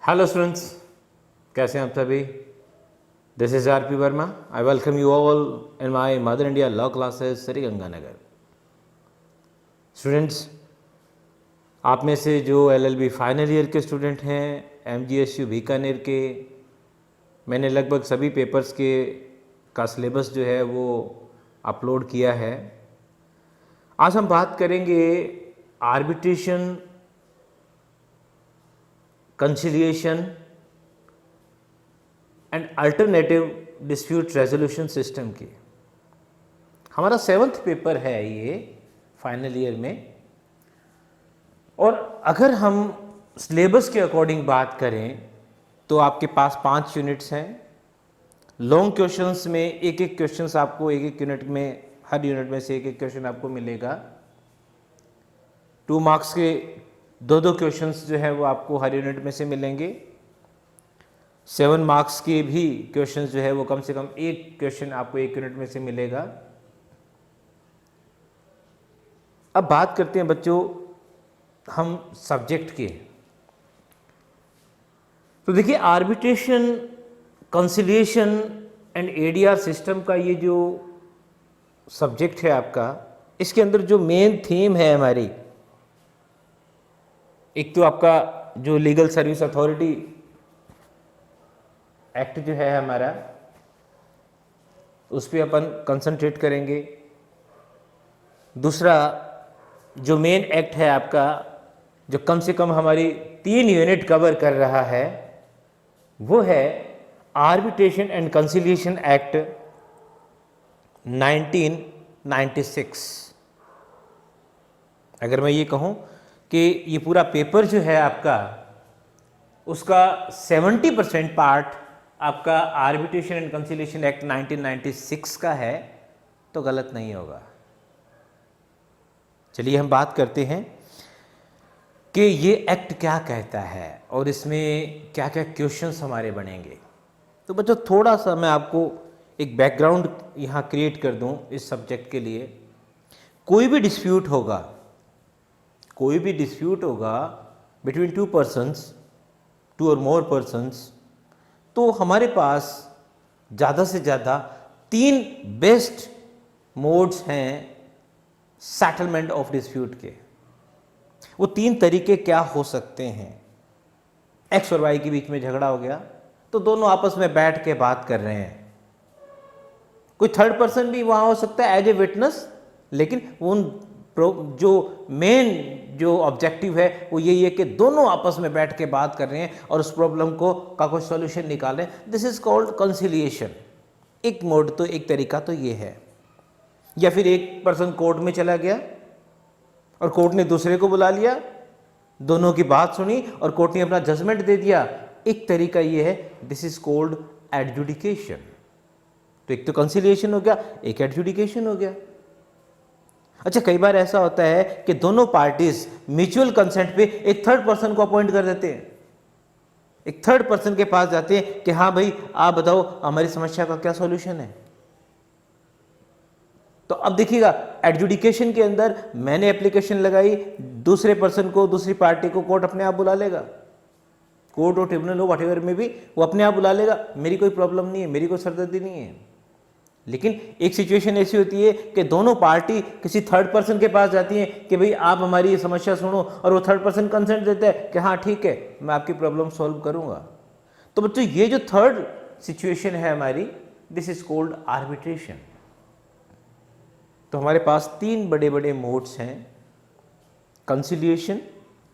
Hello students, कैसे हैं आप सभी। This is R P Verma. I welcome you all in my mother India law classes Sriganganagar. Students, आप में से जो एलएलबी फाइनल ईयर के स्टूडेंट हैं, एमजीएसयू बीकानेर के, मैंने लगभग सभी पेपर्स का सिलेबस जो है वो अपलोड किया है। आज हम बात करेंगे arbitration, conciliation and alternative dispute resolution system की। हमारा 7th पेपर है ये फाइनल ईयर में। और अगर हम सिलेबस के अकॉर्डिंग बात करें तो आपके पास 5 यूनिट्स हैं। लॉन्ग क्वेश्चंस में एक एक क्वेश्चंस आपको एक यूनिट में, हर यूनिट में से एक क्वेश्चन आपको मिलेगा। 2 मार्क्स के 2 क्वेश्चंस जो है वो आपको हर यूनिट में से मिलेंगे। 7 मार्क्स के भी क्वेश्चंस जो है वो कम से कम एक क्वेश्चन आपको एक यूनिट में से मिलेगा। अब बात करते हैं बच्चों हम सब्जेक्ट के। तो देखिए, arbitration, conciliation and ADR system का ये जो सब्जेक्ट है आपका, इसके अंदर जो मेन थीम है हमारी, एक तो आपका जो लीगल सर्विस अथॉरिटी एक्ट जो है हमारा, उस पर अपन कंसंट्रेट करेंगे। दूसरा जो मेन एक्ट है आपका, जो कम से कम हमारी 3 यूनिट कवर कर रहा है, वो है आर्बिट्रेशन एंड कंसिलिएशन एक्ट 1996। अगर मैं ये कहूँ कि ये पूरा पेपर जो है आपका, उसका 70% पार्ट आपका आर्बिट्रेशन एंड कंसिलिएशन एक्ट 1996 का है, तो गलत नहीं होगा। चलिए हम बात करते हैं कि ये एक्ट क्या कहता है और इसमें क्या क्या क्वेश्चंस हमारे बनेंगे। तो बच्चों, थोड़ा सा मैं आपको एक बैकग्राउंड यहाँ क्रिएट कर दूँ इस सब्जेक्ट के लिए। कोई भी डिस्प्यूट होगा बिटवीन 2 पर्सन्स, 2 और मोर पर्सन्स, तो हमारे पास ज़्यादा से ज़्यादा 3 बेस्ट मोड्स हैं सेटलमेंट ऑफ डिस्प्यूट के। वो 3 तरीके क्या हो सकते हैं। एक्स और वाई के बीच में झगड़ा हो गया, तो दोनों आपस में बैठ के बात कर रहे हैं। कोई थर्ड पर्सन भी वहाँ हो सकता है एज ए विटनेस, लेकिन उन जो मेन जो ऑब्जेक्टिव है वो यही है कि दोनों आपस में बैठ के बात कर रहे हैं और उस प्रॉब्लम का कोई सॉल्यूशन निकालें। This is called conciliation. एक मोड तो, एक तरीका तो ये है। या फिर एक पर्सन कोर्ट में चला गया और कोर्ट ने दूसरे को बुला लिया, दोनों की बात सुनी और कोर्ट ने अपना जजमेंट दे दिया। एक तरीका ये है, दिस इज कॉल्ड एडजुडिकेशन। तो एक तो कंसिलिएशन हो गया, एक एडजुडिकेशन हो गया। अच्छा, कई बार ऐसा होता है कि दोनों पार्टीज म्यूचुअल कंसेंट पे एक थर्ड पर्सन को अपॉइंट कर देते हैं। एक थर्ड पर्सन के पास जाते हैं कि हाँ भाई, आप बताओ हमारी समस्या का क्या सॉल्यूशन है। तो अब देखिएगा, एडजुडिकेशन के अंदर मैंने एप्लीकेशन लगाई, दूसरे पर्सन को, दूसरी पार्टी को कोर्ट अपने आप बुला लेगा। कोर्ट और ट्रिब्यूनल हो, व्हाटएवर में भी, वो अपने आप बुला लेगा। मेरी कोई प्रॉब्लम नहीं है, मेरी कोई सरदर्दी नहीं है। लेकिन एक सिचुएशन ऐसी होती है कि दोनों पार्टी किसी थर्ड पर्सन के पास जाती हैं कि भाई आप हमारी ये समस्या सुनो, और वो थर्ड पर्सन कंसेंट देता है कि हाँ ठीक है, मैं आपकी प्रॉब्लम सॉल्व करूंगा। तो बच्चों, ये जो थर्ड सिचुएशन है हमारी, दिस इज कॉल्ड आर्बिट्रेशन। तो हमारे पास 3 बड़े बड़े मोड्स हैं, कंसिलिएशन,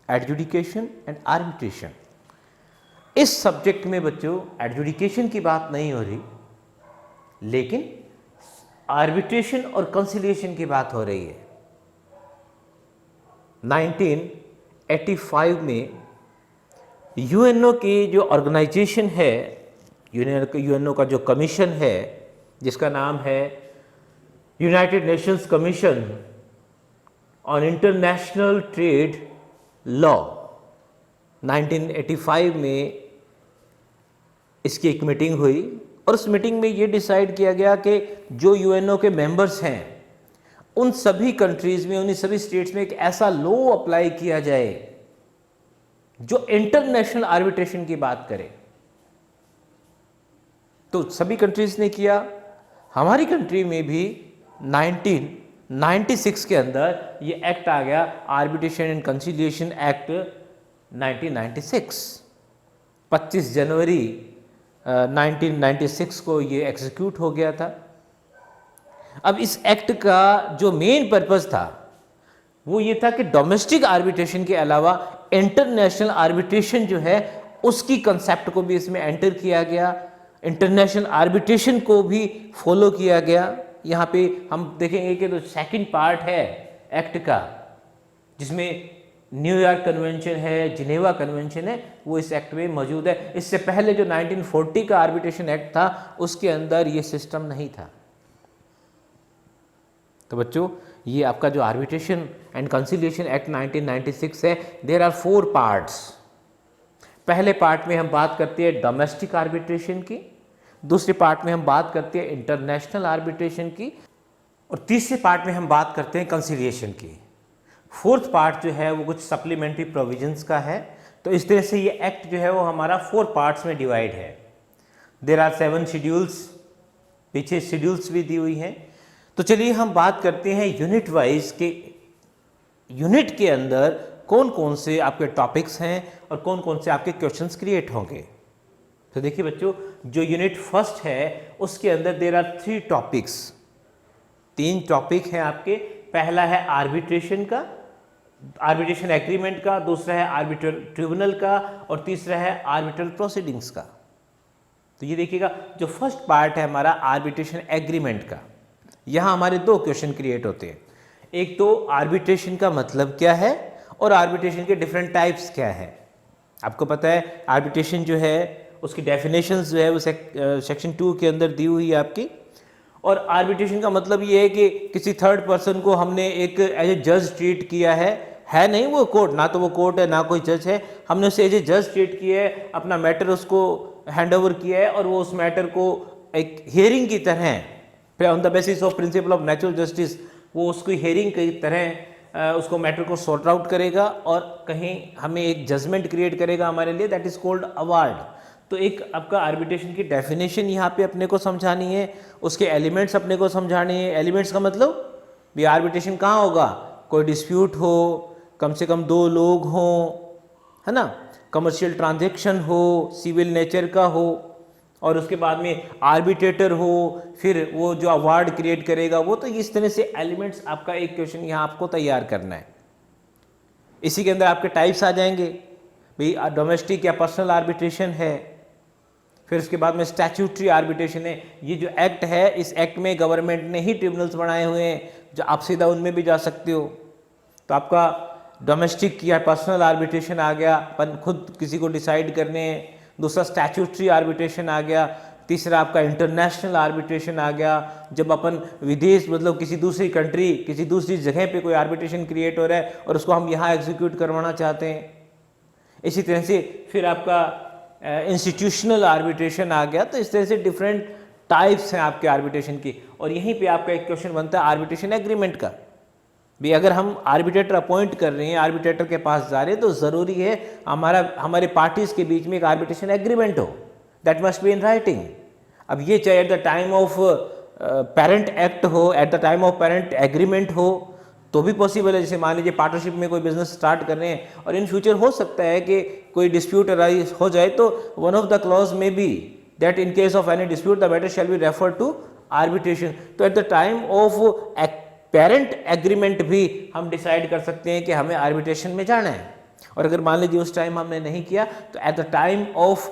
एडजुडिकेशन एंड आर्बिट्रेशन। इस सब्जेक्ट में बच्चों एडजुडिकेशन की बात नहीं हो रही, लेकिन आर्बिट्रेशन और कंसिलिएशन की बात हो रही है। 1985 में यूएनओ की जो ऑर्गेनाइजेशन है, यूएनओ का जो कमीशन है, जिसका नाम है United Nations commission on international trade law, 1985 में इसकी एक मीटिंग हुई और उस मीटिंग में ये डिसाइड किया गया कि जो यूएनओ के मेंबर्स हैं उन सभी कंट्रीज़ में, उन सभी स्टेट्स में एक ऐसा लॉ अप्लाई किया जाए जो इंटरनेशनल आर्बिट्रेशन की बात करें तो सभी कंट्रीज ने किया, हमारी कंट्री में भी 1996 के अंदर ये एक्ट आ गया, आर्बिट्रेशन एंड कंसिलिएशन एक्ट 1996। 25 जनवरी 1996 को ये एग्जीक्यूट हो गया था। अब इस एक्ट का जो मेन पर्पस था वो ये था कि डोमेस्टिक आर्बिट्रेशन के अलावा इंटरनेशनल आर्बिट्रेशन जो है उसकी कंसेप्ट को भी इसमें एंटर किया गया, इंटरनेशनल आर्बिट्रेशन को भी फॉलो किया गया। यहाँ पे हम देखेंगे कि जो सेकंड पार्ट है एक्ट का, जिसमें न्यूयॉर्क कन्वेंशन है, जिनेवा कन्वेंशन है, वो इस एक्ट में मौजूद है। इससे पहले जो 1940 का आर्बिट्रेशन एक्ट था उसके अंदर ये सिस्टम नहीं था। तो बच्चों, ये आपका जो आर्बिट्रेशन एंड कंसिलिएशन एक्ट 1996 है, देयर आर 4 पार्ट्स। पहले पार्ट में हम बात करते हैं डोमेस्टिक आर्बिट्रेशन की, दूसरे पार्ट में हम बात करते हैं इंटरनेशनल आर्बिट्रेशन की, और तीसरे पार्ट में हम बात करते हैं कंसिलिएशन की। फोर्थ पार्ट जो है वो कुछ सप्लीमेंट्री प्रोविजंस का है। तो इस तरह से ये एक्ट जो है वो हमारा 4 पार्ट्स में डिवाइड है। देयर आर 7 शेड्यूल्स, पीछे शेड्यूल्स भी दी हुई हैं। तो चलिए हम बात करते हैं यूनिट वाइज के यूनिट के अंदर कौन कौन से आपके टॉपिक्स हैं और कौन कौन से आपके क्वेश्चंस क्रिएट होंगे। तो देखिए बच्चों, जो यूनिट फर्स्ट है उसके अंदर देयर आर 3 टॉपिक्स, 3 टॉपिक हैं आपके। पहला है आर्बिट्रेशन का, आर्बिट्रेशन एग्रीमेंट का, दूसरा है आर्बिट्रल ट्रिब्यूनल का, और तीसरा है आर्बिट्रल प्रोसीडिंग्स का। तो ये देखिएगा, जो फर्स्ट पार्ट है हमारा आर्बिट्रेशन एग्रीमेंट का, यहाँ हमारे 2 क्वेश्चन क्रिएट होते हैं। एक तो आर्बिट्रेशन का मतलब क्या है और आर्बिट्रेशन के डिफरेंट टाइप्स क्या है। आपको पता है आर्बिट्रेशन जो है उसकी डेफिनेशंस जो है वो सेक्शन 2 के अंदर दी हुई है आपकी। और आर्बिट्रेशन का मतलब ये है कि किसी थर्ड पर्सन को हमने एक एज ए जज ट्रीट किया है नहीं वो कोर्ट, ना तो वो कोर्ट है ना कोई जज है, हमने उसे एज ए जज ट्रीट किया है, अपना मैटर उसको हैंड ओवर किया है, और वो उस मैटर को एक हियरिंग की तरह on the basis of principle of natural justice वो उसको हियरिंग की तरह उसको मैटर को सॉर्ट आउट करेगा और कहीं हमें एक जजमेंट क्रिएट करेगा हमारे लिए, दैट इज कॉल्ड अवार्ड। तो एक आपका आर्बिट्रेशन की डेफिनेशन यहाँ पे अपने को समझानी है, उसके एलिमेंट्स अपने को समझाने हैं। एलिमेंट्स का मतलब भी आर्बिट्रेशन कहाँ होगा, कोई डिस्प्यूट हो, कम से कम 2 लोग हों, है ना, कमर्शियल ट्रांजैक्शन हो, सिविल नेचर का हो, और उसके बाद में आर्बिट्रेटर हो, फिर वो जो अवार्ड क्रिएट करेगा वो। तो इस तरह से एलिमेंट्स आपका एक क्वेश्चन यहाँ आपको तैयार करना है। इसी के अंदर आपके टाइप्स आ जाएंगे, भाई डोमेस्टिक या पर्सनल आर्बिट्रेशन है, फिर उसके बाद में स्टैट्यूटरी आर्बिट्रेशन है। ये जो एक्ट है, इस एक्ट में गवर्नमेंट ने ही ट्रिब्यूनल्स बनाए हुए हैं जो आप सीधा उनमें भी जा सकते हो। तो आपका डोमेस्टिक या पर्सनल आर्बिट्रेशन आ गया, अपन खुद किसी को डिसाइड करने हैं। दूसरा स्टैट्यूटरी आर्बिट्रेशन आ गया। तीसरा आपका इंटरनेशनल आर्बिट्रेशन आ गया, जब अपन विदेश मतलब किसी दूसरी कंट्री, किसी दूसरी जगह पे कोई आर्बिट्रेशन क्रिएट हो रहा है और उसको हम यहाँ एग्जीक्यूट करवाना चाहते हैं। इसी तरह से फिर आपका इंस्टीट्यूशनल आर्बिट्रेशन आ गया। तो इस तरह से डिफरेंट टाइप्स हैं आपके आर्बिट्रेशन की। और यहीं पे आपका एक क्वेश्चन बनता है आर्बिट्रेशन एग्रीमेंट का भी। अगर हम आर्बिट्रेटर अपॉइंट कर रहे हैं, आर्बिट्रेटर के पास जा रहे हैं, तो ज़रूरी है हमारे पार्टीज के बीच में एक आर्बिट्रेशन एग्रीमेंट हो, that must be in writing. अब ये चाहे at the time of parent act हो, at the time of parent agreement हो, तो भी पॉसिबल है। जैसे मान लीजिए पार्टनरशिप में कोई बिजनेस स्टार्ट कर रहे हैं और इन फ्यूचर हो सकता है कि कोई डिस्प्यूट अराइज हो जाए, तो वन ऑफ द क्लॉज में be that in case of any dispute the matter shall be refer to arbitration. तो at the time of parent agreement भी हम डिसाइड कर सकते हैं कि हमें आर्बिट्रेशन में जाना है। और अगर मान लीजिए उस टाइम हमने नहीं किया, तो at the time of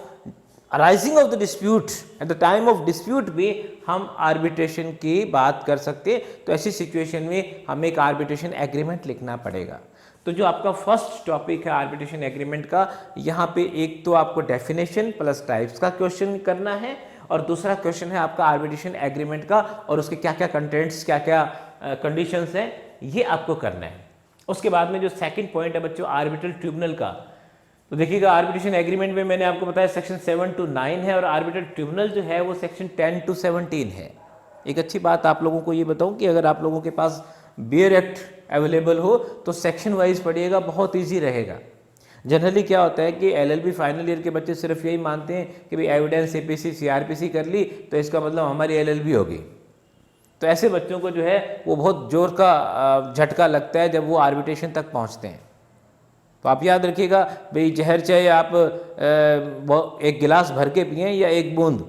arising of the dispute, eight the time of dispute भी हम आर्बिट्रेशन की बात कर सकते हैं। तो ऐसी सिचुएशन में हमें एक आर्बिट्रेशन एग्रीमेंट लिखना पड़ेगा। तो जो आपका फर्स्ट टॉपिक है आर्बिट्रेशन एग्रीमेंट का, यहाँ पे एक तो आपको डेफिनेशन प्लस टाइप्स का क्वेश्चन करना है, और दूसरा क्वेश्चन है आपका आर्बिट्रेशन एग्रीमेंट का और उसके क्या क्या कंटेंट्स, क्या क्या कंडीशंस हैं, ये आपको करना है। उसके बाद में जो सेकंड पॉइंट है बच्चों आर्बिट्रल ट्रिब्यूनल का, तो देखिएगा आर्बिट्रेशन एग्रीमेंट में मैंने आपको बताया सेक्शन 7 to 9 है, और आर्बिट्रल ट्रिब्यूनल जो है वो सेक्शन 10 to 17 है। एक अच्छी बात आप लोगों को ये बताऊं कि अगर आप लोगों के पास बियर एक्ट अवेलेबल हो तो सेक्शन वाइज पढ़िएगा, बहुत ईजी रहेगा। जनरली क्या होता है कि एलएलबी फाइनल ईयर के बच्चे सिर्फ यही मानते हैं कि भाई एविडेंस सीपीसी सीआरपीसी कर ली तो इसका मतलब हमारी एलएलबी होगी। तो ऐसे बच्चों को जो है वो बहुत जोर का झटका लगता है जब वो आर्बिट्रेशन तक पहुंचते हैं। तो आप याद रखिएगा भाई, जहर चाहे आप एक गिलास भर के पिएं या एक बूंद,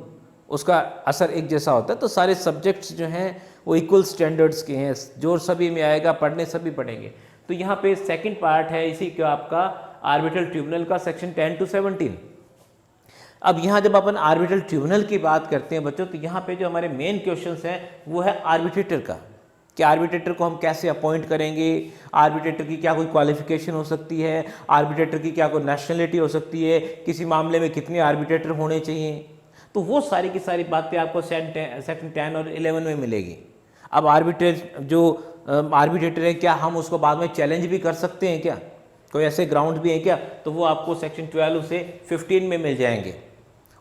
उसका असर एक जैसा होता है। तो सारे सब्जेक्ट्स जो हैं वो इक्वल स्टैंडर्ड्स के हैं, जोर सभी में आएगा, पढ़ने सभी पढ़ेंगे। तो यहाँ पे सेकंड पार्ट है इसी का आपका आर्बिट्रल ट्रिब्यूनल का सेक्शन 10 to 17। अब यहाँ जब अपन आर्बिट्रल ट्रिब्यूनल की बात करते हैं बच्चों, तो यहाँ पे जो हमारे मेन क्वेश्चंस हैं वो है आर्बिट्रेटर का, कि आर्बिट्रेटर को हम कैसे अपॉइंट करेंगे, आर्बिट्रेटर की क्या कोई क्वालिफिकेशन हो सकती है, आर्बिट्रेटर की क्या कोई नेशनलिटी हो सकती है, किसी मामले में कितने आर्बिट्रेटर होने चाहिए। तो वो सारी की सारी बातें आपको सेक्शन 10 और 11 में मिलेगी। अब आर्बिट्रेटर है, क्या हम उसको बाद में चैलेंज भी कर सकते हैं, क्या कोई ऐसे ग्राउंड भी है क्या, तो वो आपको सेक्शन 12 से 15 में मिल जाएंगे।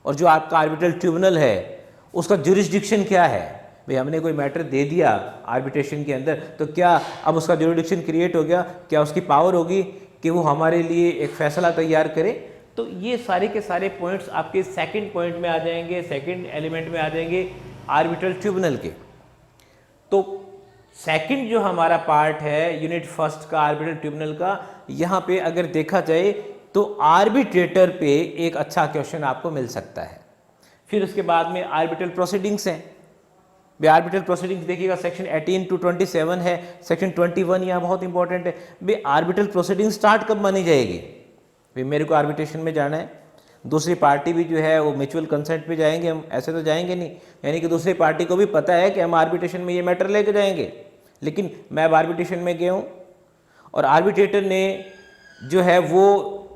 और जो आपका आर्बिट्रल ट्रिब्यूनल है उसका ज्यूरिसडिक्शन क्या है, भाई हमने कोई मैटर दे दिया आर्बिट्रेशन के अंदर, तो क्या अब उसका ज्यूरिसडिक्शन क्रिएट हो गया, क्या उसकी पावर होगी कि वो हमारे लिए एक फैसला तैयार करे। तो ये सारे के सारे पॉइंट्स आपके सेकंड पॉइंट में आ जाएंगे, सेकंड एलिमेंट में आ जाएंगे आर्बिट्रल ट्रिब्यूनल के। तो सेकंड जो हमारा पार्ट है यूनिट फर्स्ट का आर्बिट्रल ट्रिब्यूनल का, यहाँ पे अगर देखा जाए तो आर्बिट्रेटर पे एक अच्छा क्वेश्चन आपको मिल सकता है। फिर उसके बाद में आर्बिट्रल प्रोसीडिंग्स हैं। भाई आर्बिट्रल प्रोसीडिंग्स देखिएगा सेक्शन 18 to 27 है, सेक्शन 21 यहाँ बहुत इंपॉर्टेंट है। भाई आर्बिट्रल प्रोसीडिंग स्टार्ट कब मानी जाएगी, भाई मेरे को आर्बिट्रेशन में जाना है, दूसरी पार्टी भी जो है वो म्यूचुअल कंसेंट पे जाएंगे हम, ऐसे तो जाएंगे नहीं, यानी कि दूसरी पार्टी को भी पता है कि हम आर्बिट्रेशन में ये मैटर लेके जाएंगे, लेकिन मैं अब आर्बिट्रेशन में गया हूँ और आर्बिट्रेटर ने जो है वो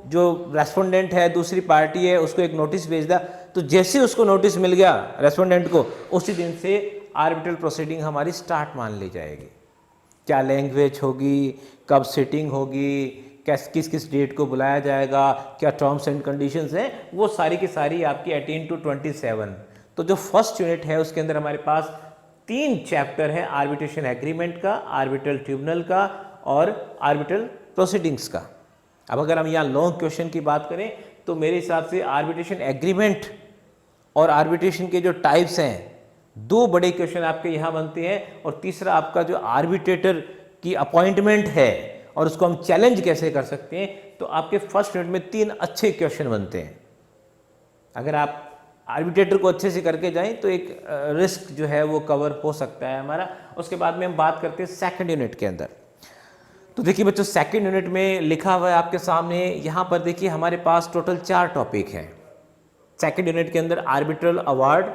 जो रेस्पोंडेंट है दूसरी पार्टी है उसको एक नोटिस भेज दिया, तो जैसे उसको नोटिस मिल गया रेस्पोंडेंट को, उसी दिन से आर्बिट्रल प्रोसीडिंग हमारी स्टार्ट मान ली जाएगी। क्या लैंग्वेज होगी, कब सिटिंग होगी, किस किस डेट को बुलाया जाएगा, क्या टर्म्स एंड कंडीशंस हैं, वो सारी की सारी आपकी 18 to 27। तो जो फर्स्ट यूनिट है उसके अंदर हमारे पास 3 चैप्टर है, आर्बिट्रेशन एग्रीमेंट का, आर्बिट्रल ट्रिब्यूनल का और आर्बिट्रल प्रोसीडिंग्स का। अब अगर हम यहाँ लॉन्ग क्वेश्चन की बात करें तो मेरे हिसाब से आर्बिट्रेशन एग्रीमेंट और आर्बिट्रेशन के जो टाइप्स हैं, 2 बड़े क्वेश्चन आपके यहाँ बनते हैं, और तीसरा आपका जो आर्बिट्रेटर की अपॉइंटमेंट है और उसको हम चैलेंज कैसे कर सकते हैं, तो आपके फर्स्ट यूनिट में 3 अच्छे क्वेश्चन बनते हैं। अगर आप आर्बिट्रेटर को अच्छे से करके जाएं तो एक रिस्क जो है वो कवर हो सकता है हमारा। उसके बाद में हम बात करते हैं सेकंड यूनिट के अंदर। तो देखिए बच्चों, सेकंड यूनिट में लिखा हुआ है आपके सामने, यहाँ पर देखिए हमारे पास टोटल 4 टॉपिक हैं सेकंड यूनिट के अंदर। आर्बिट्रल अवार्ड,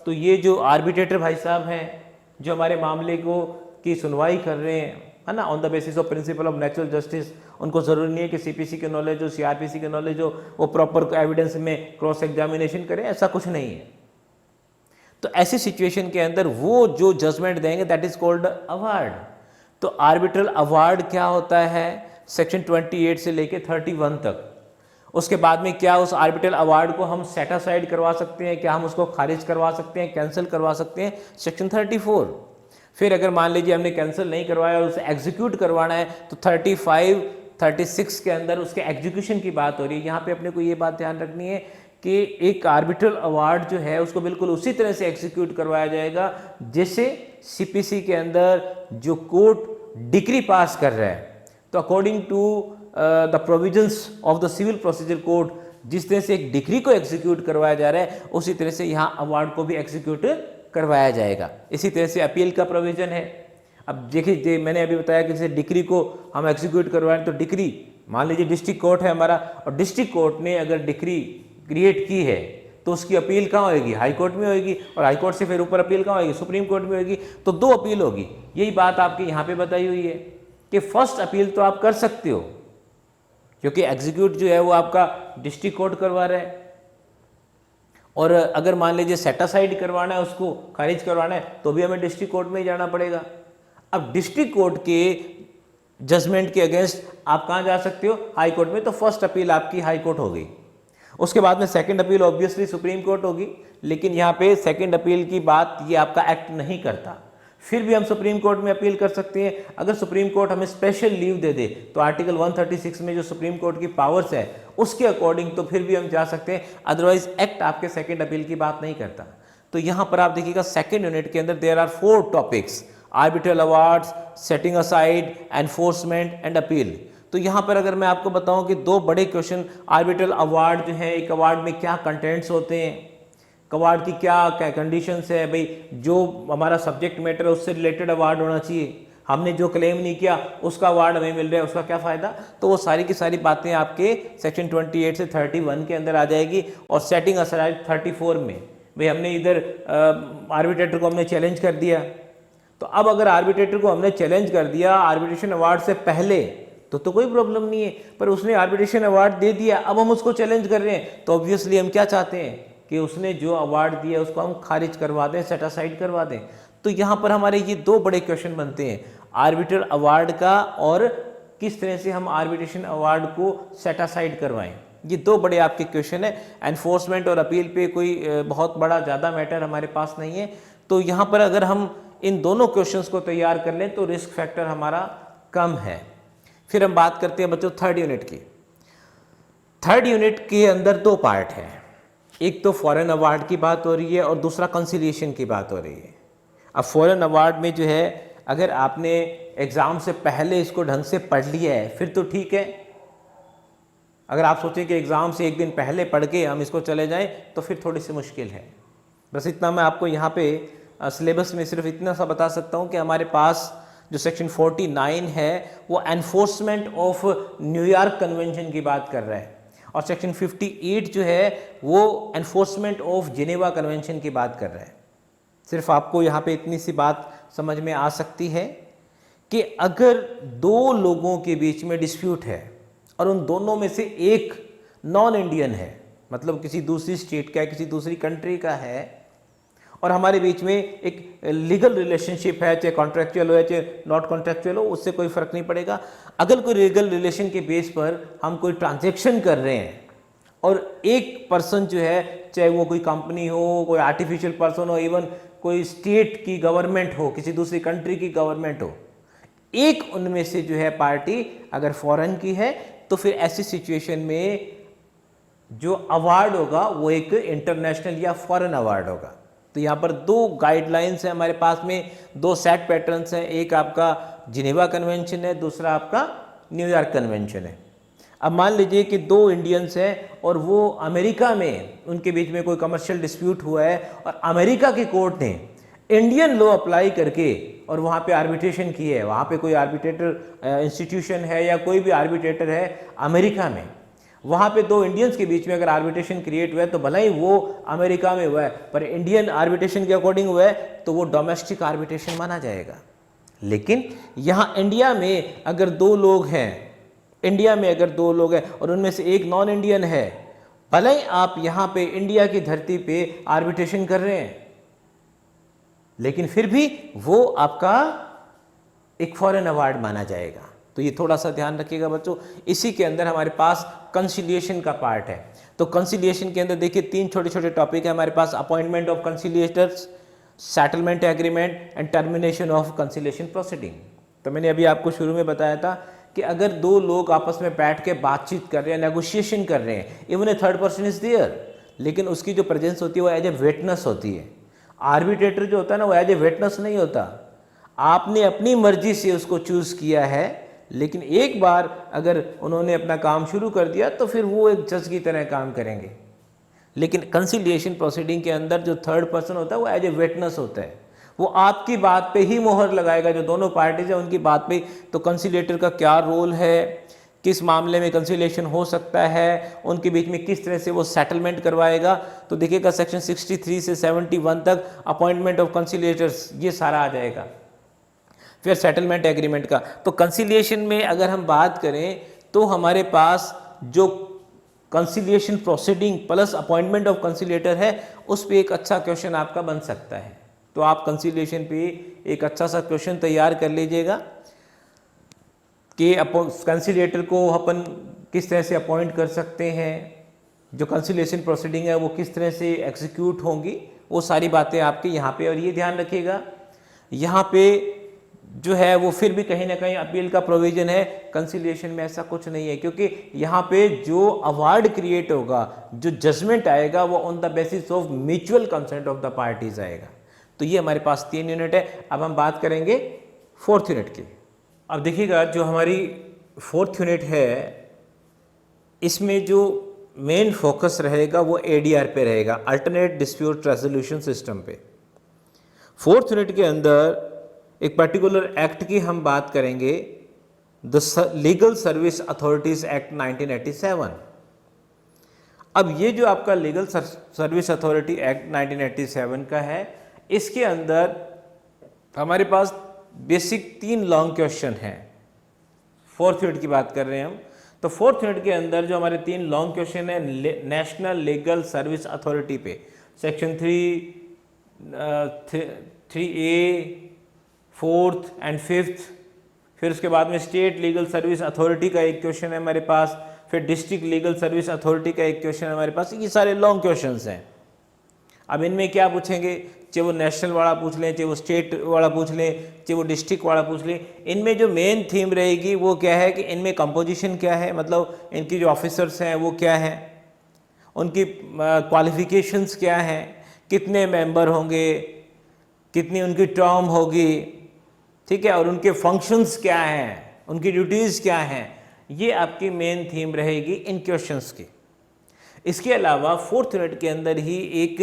तो ये जो आर्बिट्रेटर भाई साहब हैं जो हमारे मामले को की सुनवाई कर रहे हैं, है ना, on the basis of principle of natural justice, उनको ज़रूरी नहीं है कि सीपीसी के नॉलेज हो, सीआरपीसी के नॉलेज हो, वो प्रॉपर एविडेंस में क्रॉस एग्जामिनेशन करें, ऐसा कुछ नहीं है। तो ऐसी सिचुएशन के अंदर वो जो जजमेंट देंगे दैट इज कॉल्ड अवार्ड। तो आर्बिट्रल अवार्ड क्या होता है, सेक्शन 28 से लेके 31 तक। उसके बाद में क्या उस आर्बिट्रल अवार्ड को हम सेट असाइड करवा सकते हैं, क्या हम उसको खारिज करवा सकते हैं, कैंसिल करवा सकते हैं, सेक्शन 34। फिर अगर मान लीजिए हमने कैंसिल नहीं करवाया और उसे एग्जीक्यूट करवाना है तो 35, 36 के अंदर उसके एग्जीक्यूशन की बात हो रही है। यहाँ पे अपने को ये बात ध्यान रखनी है कि एक आर्बिट्रल अवार्ड जो है उसको बिल्कुल उसी तरह से एग्जीक्यूट करवाया जाएगा जैसे सीपीसी के अंदर जो कोर्ट डिक्री पास कर रहा है। तो according to the provisions of the civil procedure code, जिस तरह से एक डिक्री को एग्जीक्यूट करवाया जा रहा है उसी तरह से यहाँ अवार्ड को भी एग्जीक्यूट करवाया जाएगा। इसी तरह से अपील का प्रोविजन है। अब देखिए, मैंने अभी बताया कि जैसे डिक्री को हम एग्जीक्यूट करवाएं तो डिक्री, मान लीजिए डिस्ट्रिक्ट कोर्ट है हमारा और डिस्ट्रिक्ट कोर्ट ने अगर डिक्री क्रिएट की है तो उसकी अपील कहाँ होगी, हाई कोर्ट में होगी, और हाई कोर्ट से फिर ऊपर अपील कहाँ होगी, सुप्रीम कोर्ट में होगी। तो 2 अपील होगी। यही बात आपके यहाँ पे बताई हुई है कि फर्स्ट अपील तो आप कर सकते हो क्योंकि एग्जीक्यूट जो है वो आपका डिस्ट्रिक्ट कोर्ट करवा रहा है, और अगर मान लीजिए सेटासाइड करवाना है, उसको खारिज करवाना है, तो भी हमें डिस्ट्रिक्ट कोर्ट में ही जाना पड़ेगा। अब डिस्ट्रिक्ट कोर्ट के जजमेंट के अगेंस्ट आप कहाँ जा सकते हो, हाई कोर्ट में। तो फर्स्ट अपील आपकी हाई कोर्ट हो गई। उसके बाद में second appeal obviously supreme court होगी, लेकिन यहाँ पे सेकंड अपील की बात ये आपका एक्ट नहीं करता। फिर भी हम सुप्रीम कोर्ट में अपील कर सकते हैं। अगर सुप्रीम कोर्ट हमें स्पेशल लीव दे दे तो आर्टिकल 136 में जो सुप्रीम कोर्ट की पावर्स है उसके अकॉर्डिंग तो फिर भी हम जा सकते हैं, अदरवाइज एक्ट आपके सेकंड अपील की बात नहीं करता। तो यहाँ पर आप देखिएगा सेकंड यूनिट के अंदर there are 4 topics, arbitral awards, setting aside, enforcement and appeal. तो यहाँ पर अगर मैं आपको बताऊं कि 2 बड़े क्वेश्चन, आर्बिट्रल अवार्ड जो है, एक अवार्ड में क्या कंटेंट्स होते हैं, अवार्ड की क्या कंडीशंस है, भाई जो हमारा सब्जेक्ट मैटर है उससे रिलेटेड अवार्ड होना चाहिए, हमने जो क्लेम नहीं किया उसका अवार्ड हमें मिल रहा है, उसका क्या फ़ायदा। तो वो सारी की सारी बातें आपके सेक्शन 28 से 31 के अंदर आ जाएगी। और सेटिंग असाइड 34 में, भाई हमने इधर आर्बिट्रेटर को हमने चैलेंज कर दिया, तो अब अगर आर्बिट्रेटर को हमने चैलेंज कर दिया आर्बिट्रेशन अवार्ड से पहले तो कोई प्रॉब्लम नहीं है, पर उसने आर्बिट्रेशन अवार्ड दे दिया, अब हम उसको चैलेंज कर रहे हैं, तो ऑब्वियसली हम क्या चाहते हैं कि उसने जो अवार्ड दिया उसको हम खारिज करवा दें, सेट असाइड करवा दें। तो यहाँ पर हमारे ये 2 बड़े क्वेश्चन बनते हैं, आर्बिट्रल अवार्ड का और किस तरह से हम आर्बिट्रेशन अवार्ड को सेट असाइड करवाएं। ये 2 बड़े आपके क्वेश्चन है। एनफोर्समेंट और अपील पे कोई बहुत बड़ा ज़्यादा मैटर हमारे पास नहीं है। तो यहाँ पर अगर हम इन दोनों क्वेश्चंस को तैयार कर लें तो रिस्क फैक्टर हमारा कम है। फिर हम बात करते हैं बच्चों थर्ड यूनिट की। थर्ड यूनिट के अंदर 2 पार्ट हैं, एक तो फॉरेन अवार्ड की बात हो रही है और दूसरा कंसिलिएशन की बात हो रही है। अब फॉरेन अवार्ड में जो है, अगर आपने एग्ज़ाम से पहले इसको ढंग से पढ़ लिया है फिर तो ठीक है। अगर आप सोचें कि एग्ज़ाम से एक दिन पहले पढ़ के हम इसको चले जाएं तो फिर थोड़ी सी मुश्किल है। बस इतना मैं आपको यहाँ पे सिलेबस में सिर्फ इतना सा बता सकता हूँ कि हमारे पास जो सेक्शन 49 है वो एनफोर्समेंट ऑफ न्यूयॉर्क कन्वेंशन की बात कर रहा है, और सेक्शन 58 जो है वो एनफोर्समेंट ऑफ जिनेवा कन्वेंशन की बात कर रहा है। सिर्फ आपको यहाँ पे इतनी सी बात समझ में आ सकती है कि अगर 2 लोगों के बीच में डिस्प्यूट है और उन दोनों में से एक नॉन इंडियन है, मतलब किसी दूसरी स्टेट का है, किसी दूसरी कंट्री का है, और हमारे बीच में एक लीगल रिलेशनशिप है, चाहे कॉन्ट्रेक्चुअल हो या चाहे नॉट कॉन्ट्रेक्चुअल हो, उससे कोई फ़र्क नहीं पड़ेगा। अगर कोई लीगल रिलेशन के बेस पर हम कोई ट्रांजैक्शन कर रहे हैं और एक पर्सन जो है, चाहे वो कोई कंपनी हो, कोई आर्टिफिशियल पर्सन हो, इवन कोई स्टेट की गवर्नमेंट हो, किसी दूसरी कंट्री की गवर्नमेंट हो, एक उनमें से जो है पार्टी अगर फॉरेन की है तो फिर ऐसी सिचुएशन में जो अवार्ड होगा वो एक इंटरनेशनल या फॉरेन अवार्ड होगा। तो यहाँ पर 2 गाइडलाइंस है हमारे पास में, 2 सेट पैटर्न्स हैं, एक आपका जिनेवा कन्वेंशन है, दूसरा आपका न्यूयॉर्क कन्वेंशन है। अब मान लीजिए कि 2 इंडियंस हैं और वो अमेरिका में उनके बीच में कोई कमर्शियल डिस्प्यूट हुआ है और अमेरिका की कोर्ट ने इंडियन लॉ अप्लाई करके और वहाँ पे आर्बिट्रेशन की है, वहाँ पे कोई आर्बिट्रेटर इंस्टीट्यूशन है या कोई भी आर्बिट्रेटर है अमेरिका में, वहाँ पे 2 इंडियंस के बीच में अगर आर्बिट्रेशन क्रिएट हुआ है तो भला ही वो अमेरिका में हुआ है, पर इंडियन आर्बिट्रेशन के अकॉर्डिंग हुआ है तो वो डोमेस्टिक आर्बिट्रेशन माना जाएगा। लेकिन यहाँ इंडिया में अगर 2 लोग हैं, इंडिया में अगर 2 लोग हैं और उनमें से एक नॉन इंडियन है, भले ही आप यहाँ पे इंडिया की धरती पे आर्बिट्रेशन कर रहे हैं, लेकिन फिर भी वो आपका एक फॉरेन अवार्ड माना जाएगा। तो ये थोड़ा सा ध्यान रखिएगा बच्चों। इसी के अंदर हमारे पास कंसिलिएशन का पार्ट है। तो कंसिलिएशन के अंदर देखिए 3 छोटे छोटे टॉपिक है हमारे पास, appointment of conciliators, settlement agreement and termination of conciliation proceeding. तो मैंने अभी आपको शुरू में बताया था कि अगर 2 लोग आपस में बैठ के बातचीत कर रहे हैं, नेगोशिएशन कर रहे हैं, even a third person is there, लेकिन उसकी जो प्रेजेंस होती है वो एज ए विटनेस होती है। आर्बिट्रेटर जो होता है ना वो एज ए विटनेस नहीं होता, आपने अपनी मर्जी से उसको चूज़ किया है, लेकिन एक बार अगर उन्होंने अपना काम शुरू कर दिया तो फिर वो एक जज की तरह काम करेंगे। लेकिन कंसिलिएशन प्रोसीडिंग के अंदर जो थर्ड पर्सन होता है वो एज ए विटनेस होता है, वो आपकी बात पे ही मोहर लगाएगा, जो दोनों पार्टीज है उनकी बात पे। तो कंसिलिएटर का क्या रोल है, किस मामले में कंसिलिएशन हो सकता है, उनके बीच में किस तरह से वो सेटलमेंट करवाएगा। तो देखिएगा सेक्शन 63 से 71 तक अपॉइंटमेंट ऑफ कंसिलिएटर्स ये सारा आ जाएगा। फिर सेटलमेंट एग्रीमेंट का, तो कंसिलिएशन में अगर हम बात करें तो हमारे पास जो conciliation proceeding plus appointment of conciliator है उस पर एक अच्छा क्वेश्चन आपका बन सकता है। तो आप कंसिलिएशन पे एक अच्छा सा क्वेश्चन तैयार कर लीजिएगा कि कंसिलिएटर को अपन किस तरह से अपॉइंट कर सकते हैं, जो कंसिलिएशन प्रोसीडिंग है वो किस तरह से एग्जीक्यूट होंगी, वो सारी बातें आपके यहाँ पे। और ये ध्यान रखिएगा यहाँ पे जो है वो फिर भी कहीं ना कहीं अपील का प्रोविजन है। कंसिलिएशन में ऐसा कुछ नहीं है, क्योंकि यहाँ पे जो अवार्ड क्रिएट होगा, जो जजमेंट आएगा, वो on the basis of mutual consent of the parties आएगा। तो ये हमारे पास 3 यूनिट है। अब हम बात करेंगे 4th यूनिट की। अब देखिएगा, जो हमारी 4th यूनिट है, इसमें जो मेन फोकस रहेगा वो ADR पे रहेगा, अल्टरनेट डिस्प्यूट रेजोल्यूशन सिस्टम पे। 4th यूनिट के अंदर एक पर्टिकुलर एक्ट की हम बात करेंगे, the legal service authorities act 1987। अब ये जो आपका लीगल सर्विस अथॉरिटी एक्ट 1987 का है, इसके अंदर हमारे पास बेसिक 3 लॉन्ग क्वेश्चन हैं। 4th यूनिट की बात कर रहे हैं हम। तो 4th यूनिट के अंदर जो हमारे 3 लॉन्ग क्वेश्चन है नेशनल लीगल सर्विस अथॉरिटी पे, section 3A 4th and 5th, फिर उसके बाद में स्टेट लीगल सर्विस अथॉरिटी का एक क्वेश्चन है हमारे पास, फिर डिस्ट्रिक्ट लीगल सर्विस अथॉरिटी का एक क्वेश्चन है हमारे पास। ये सारे लॉन्ग क्वेश्चंस हैं। अब इनमें क्या पूछेंगे, चाहे वो नेशनल वाला पूछ लें, चाहे वो स्टेट वाला पूछ लें, चाहे वो डिस्ट्रिक्ट वाला पूछ लें, इनमें जो मेन थीम रहेगी वो क्या है कि इनमें कंपोजिशन क्या है, मतलब इनकी जो ऑफिसर्स हैं वो क्या है, उनकी क्वालिफिकेशंस क्या हैं, कितने मेंबर होंगे, कितनी उनकी टर्म होगी, ठीक है, और उनके फंक्शंस क्या हैं, उनकी ड्यूटीज़ क्या हैं। ये आपकी मेन थीम रहेगी इन क्वेश्चंस की। इसके अलावा 4th यूनिट के अंदर ही एक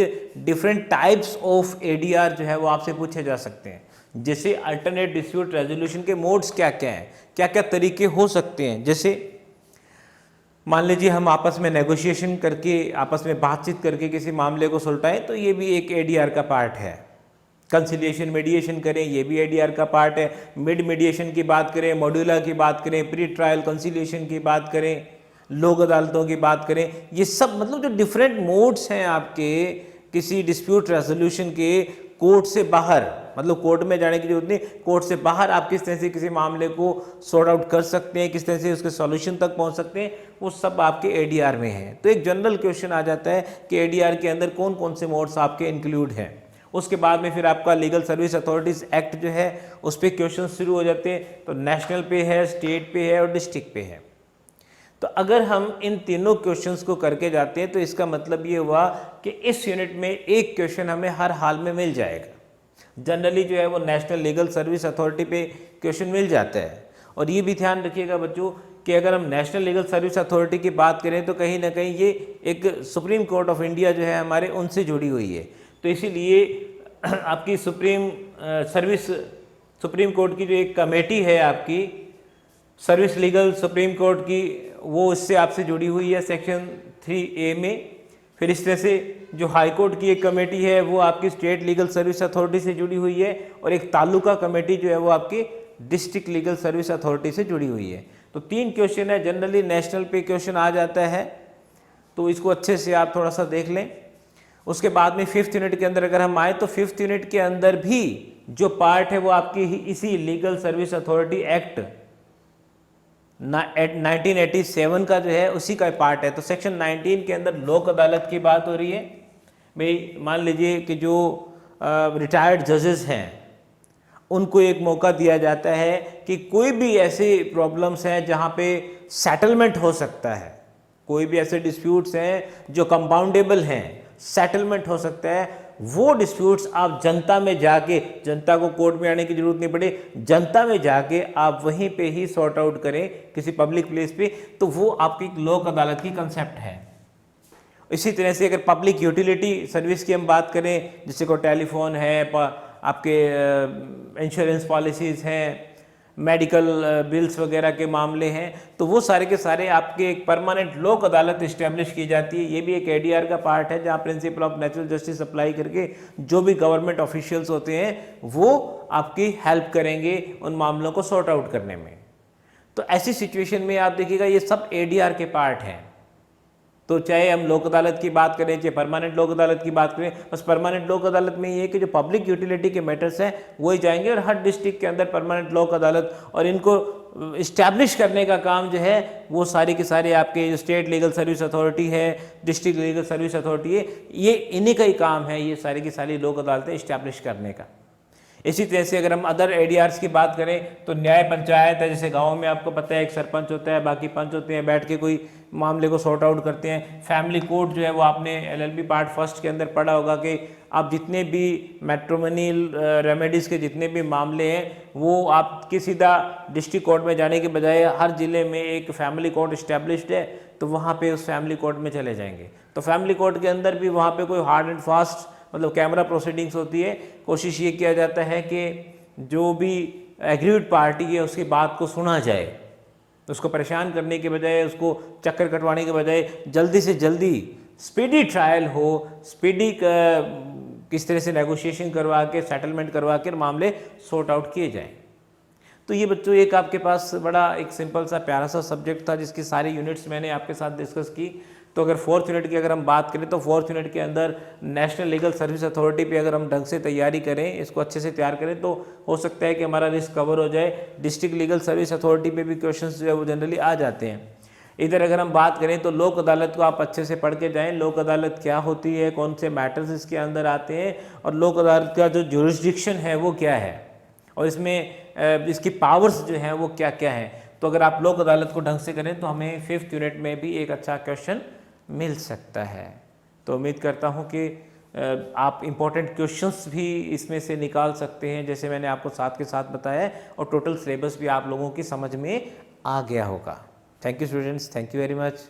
डिफरेंट टाइप्स ऑफ ADR जो है वो आपसे पूछे जा सकते हैं, जैसे अल्टरनेट डिस्प्यूट रेजोल्यूशन के मोड्स क्या क्या हैं, क्या क्या तरीके हो सकते हैं। जैसे मान लीजिए हम आपस में नेगोशिएशन करके, आपस में बातचीत करके किसी मामले को सुलटाएं, तो ये भी एक ADR का पार्ट है। कंसिलिएशन मीडिएशन करें, ये भी ADR का पार्ट है। मिड मीडिएशन की बात करें, मॉड्यूलर की बात करें, प्री ट्रायल कंसिलिएशन की बात करें, लोक अदालतों की बात करें, ये सब मतलब जो डिफरेंट मोड्स हैं आपके किसी डिस्प्यूट रेजोल्यूशन के, कोर्ट से बाहर, मतलब कोर्ट में जाने की जरूरत नहीं, कोर्ट से बाहर आप किस तरह से किसी मामले को सॉर्ट आउट कर सकते हैं, किस तरह से उसके सॉल्यूशन तक पहुंच सकते हैं, वो सब आपके ADR में है। तो एक जनरल क्वेश्चन आ जाता है कि ADR के अंदर कौन कौन से मोड्स आपके इंक्लूड हैं। उसके बाद में फिर आपका लीगल सर्विस अथॉरिटीज़ एक्ट जो है उस पर क्वेश्चन शुरू हो जाते हैं। तो नेशनल पे है, स्टेट पे है और डिस्ट्रिक्ट पे है। तो अगर हम इन तीनों क्वेश्चंस को करके जाते हैं तो इसका मतलब ये हुआ कि इस यूनिट में एक क्वेश्चन हमें हर हाल में मिल जाएगा। जनरली जो है वो नेशनल लीगल सर्विस अथॉरिटी पे क्वेश्चन मिल जाता है। और ये भी ध्यान रखिएगा बच्चों कि अगर हम नेशनल लीगल सर्विस अथॉरिटी की बात करें तो कहीं ना कहीं ये एक सुप्रीम कोर्ट ऑफ इंडिया जो है हमारे, उनसे जुड़ी हुई है। तो इसीलिए आपकी सुप्रीम कोर्ट की जो एक कमेटी है आपकी सर्विस लीगल सुप्रीम कोर्ट की, वो इससे आपसे जुड़ी हुई है सेक्शन 3A में। फिर इस तरह से जो हाई कोर्ट की एक कमेटी है वो आपकी स्टेट लीगल सर्विस अथॉरिटी से जुड़ी हुई है, और एक तालुका कमेटी जो है वो आपकी डिस्ट्रिक्ट लीगल सर्विस अथॉरिटी से जुड़ी हुई है। तो 3 क्वेश्चन है, जनरली नेशनल पे क्वेश्चन आ जाता है, तो इसको अच्छे से आप थोड़ा सा देख लें। उसके बाद में 5th यूनिट के अंदर अगर हम आए तो 5th यूनिट के अंदर भी जो पार्ट है वो आपकी इसी लीगल सर्विस अथॉरिटी एक्ट 1987 का जो है उसी का पार्ट है। तो सेक्शन 19 के अंदर लोक अदालत की बात हो रही है। भाई मान लीजिए कि जो रिटायर्ड जजेस हैं उनको एक मौका दिया जाता है कि कोई भी ऐसे प्रॉब्लम्स हैं जहाँ पे सेटलमेंट हो सकता है, कोई भी ऐसे डिस्प्यूट्स हैं जो कंपाउंडेबल हैं, सेटलमेंट हो सकता है, वो डिस्प्यूट्स आप जनता में जाके, जनता को कोर्ट में आने की जरूरत नहीं पड़े, जनता में जाके आप वहीं पे ही सॉर्ट आउट करें किसी पब्लिक प्लेस पे, तो वो आपकी लोक अदालत की कंसेप्ट है। इसी तरह से अगर पब्लिक यूटिलिटी सर्विस की हम बात करें, जैसे को टेलीफोन है, आपके इंश्योरेंस पॉलिसीज़ हैं, मेडिकल बिल्स वगैरह के मामले हैं, तो वो सारे के सारे आपके एक परमानेंट लोक अदालत इस्टेब्लिश की जाती है। ये भी एक ADR का पार्ट है, जहाँ principle of natural justice apply करके जो भी गवर्नमेंट ऑफिशियल्स होते हैं वो आपकी हेल्प करेंगे उन मामलों को सॉर्ट आउट करने में। तो ऐसी सिचुएशन में आप देखिएगा ये सब ADR के पार्ट हैं। तो चाहे हम लोक अदालत की बात करें, चाहे परमानेंट लोक अदालत की बात करें, बस परमानेंट लोक अदालत में ये है कि जो पब्लिक यूटिलिटी के मैटर्स हैं वो ही जाएंगे, और हर डिस्ट्रिक्ट के अंदर परमानेंट लोक अदालत, और इनको इस्टेब्लिश करने का काम जो है वो सारे के सारे आपके जो स्टेट लीगल सर्विस अथॉरिटी है, डिस्ट्रिक्ट लीगल सर्विस अथॉरिटी है, ये इन्हीं का ही काम है, ये सारी की सारी लोक अदालतें इस्टेब्लिश करने का। इसी तरह से अगर हम अदर एडीआर्स की बात करें तो न्याय पंचायत है, जैसे गांव में आपको पता है एक सरपंच होता है, बाकी पंच होते हैं, बैठ के कोई मामले को सॉर्ट आउट करते हैं। फैमिली कोर्ट जो है वो आपने एलएलबी पार्ट फर्स्ट के अंदर पढ़ा होगा कि आप जितने भी मैट्रिमोनियल रेमेडीज़ के जितने भी मामले हैं वो आपके सीधा डिस्ट्रिक्ट कोर्ट में जाने के बजाय हर ज़िले में एक फैमिली कोर्ट इस्टेब्लिश्ड है, तो वहाँ पे उस फैमिली कोर्ट में चले जाएंगे। तो फैमिली कोर्ट के अंदर भी वहाँ पे कोई हार्ड एंड फास्ट मतलब कैमरा प्रोसीडिंग्स होती है। कोशिश ये किया जाता है कि जो भी एग्रीड पार्टी है उसकी बात को सुना जाए, उसको परेशान करने के बजाय, उसको चक्कर कटवाने के बजाय जल्दी से जल्दी स्पीडी ट्रायल हो, स्पीडी किस तरह से नेगोशिएशन करवा के सेटलमेंट करवा के मामले सॉर्ट आउट किए जाएं। तो ये बच्चों एक आपके पास बड़ा एक सिंपल सा प्यारा सा सब्जेक्ट था जिसकी सारी यूनिट्स मैंने आपके साथ डिस्कस की। तो अगर फोर्थ यूनिट की अगर हम बात करें तो फोर्थ यूनिट के अंदर नेशनल लीगल सर्विस अथॉरिटी पे अगर हम ढंग से तैयारी करें, इसको अच्छे से तैयार करें, तो हो सकता है कि हमारा रिस्क कवर हो जाए। डिस्ट्रिक्ट लीगल सर्विस अथॉरिटी पे भी क्वेश्चंस जो है वो जनरली आ जाते हैं। इधर अगर हम बात करें तो लोक अदालत को आप अच्छे से पढ़ के जाएं, लोक अदालत क्या होती है, कौन से मैटर्स इसके अंदर आते हैं और लोक अदालत का जो जुरिस्डिक्शन है वो क्या है और इसमें इसकी पावर्स जो हैं वो क्या क्या हैं। तो अगर आप लोक अदालत को ढंग से करें तो हमें फिफ्थ यूनिट में भी एक अच्छा क्वेश्चन मिल सकता है। तो उम्मीद करता हूँ कि आप इम्पोर्टेंट क्वेश्चंस भी इसमें से निकाल सकते हैं, जैसे मैंने आपको साथ के साथ बताया है, और टोटल सिलेबस भी आप लोगों की समझ में आ गया होगा। Thank you students, thank you very much.